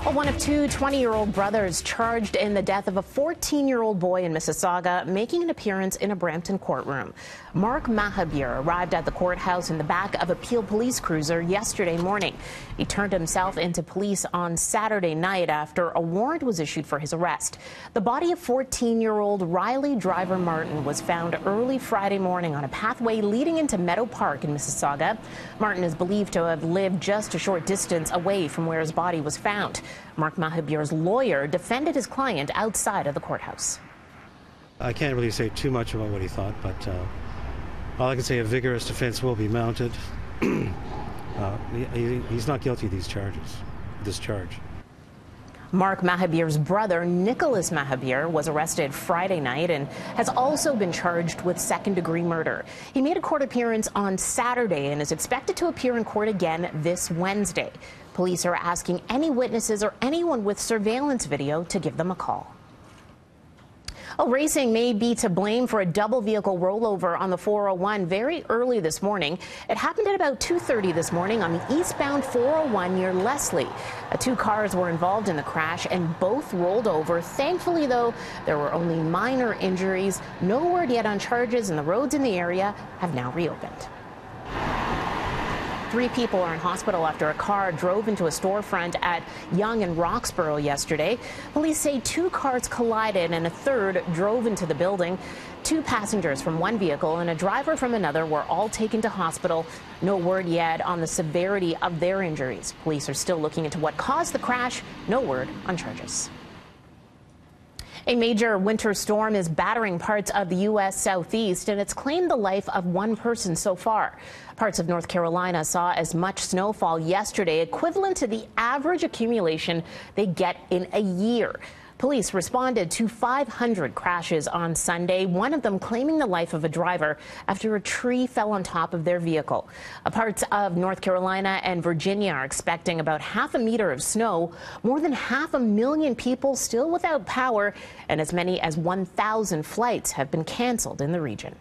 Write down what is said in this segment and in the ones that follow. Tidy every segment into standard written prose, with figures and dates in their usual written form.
Well, one of two 20-year-old brothers charged in the death of a 14-year-old boy in Mississauga making an appearance in a Brampton courtroom. Mark Mahabir arrived at the courthouse in the back of a Peel police cruiser yesterday morning. He turned himself into police on Saturday night after a warrant was issued for his arrest. The body of 14-year-old Riley Driver Martin was found early Friday morning on a pathway leading into Meadow Park in Mississauga. Martin is believed to have lived just a short distance away from where his body was found. Mark Mahabir's lawyer defended his client outside of the courthouse. I can't really say too much about what he thought, but all I can say, a vigorous defense will be mounted. He's not guilty of this charge. Mark Mahabir's brother, Nicholas Mahabir, was arrested Friday night and has also been charged with second-degree murder. He made a court appearance on Saturday and is expected to appear in court again this Wednesday. Police are asking any witnesses or anyone with surveillance video to give them a call. Racing may be to blame for a double vehicle rollover on the 401 very early this morning. It happened at about 2:30 this morning on the eastbound 401 near Leslie. Two cars were involved in the crash and both rolled over. Thankfully, though, there were only minor injuries. No word yet on charges, and the roads in the area have now reopened. 3 people are in hospital after a car drove into a storefront at Yonge and Roxborough yesterday. Police say 2 cars collided and a third drove into the building. 2 passengers from one vehicle and a driver from another were all taken to hospital. No word yet on the severity of their injuries. Police are still looking into what caused the crash. No word on charges. A major winter storm is battering parts of the U.S. Southeast, and it's claimed the life of 1 person so far. Parts of North Carolina saw as much snowfall yesterday, equivalent to the average accumulation they get in a year. Police responded to 500 crashes on Sunday, one of them claiming the life of a driver after a tree fell on top of their vehicle. Parts of North Carolina and Virginia are expecting about half a meter of snow, more than 500,000 people still without power, and as many as 1,000 flights have been canceled in the region.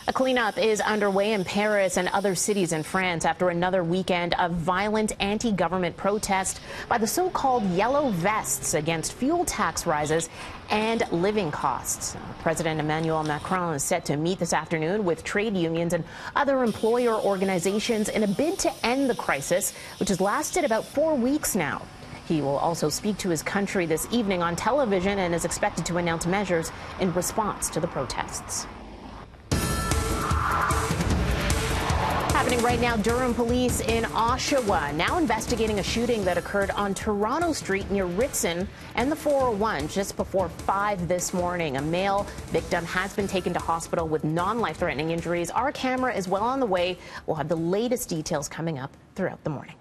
A cleanup is underway in Paris and other cities in France after another weekend of violent anti-government protest by the so-called yellow vests against fuel tax rises and living costs. President Emmanuel Macron is set to meet this afternoon with trade unions and other employer organizations in a bid to end the crisis, which has lasted about 4 weeks now. He will also speak to his country this evening on television and is expected to announce measures in response to the protests. Happening right now, Durham police in Oshawa now investigating a shooting that occurred on Toronto Street near Ritson and the 401 just before 5 this morning. A male victim has been taken to hospital with non-life-threatening injuries. Our camera is well on the way. We'll have the latest details coming up throughout the morning.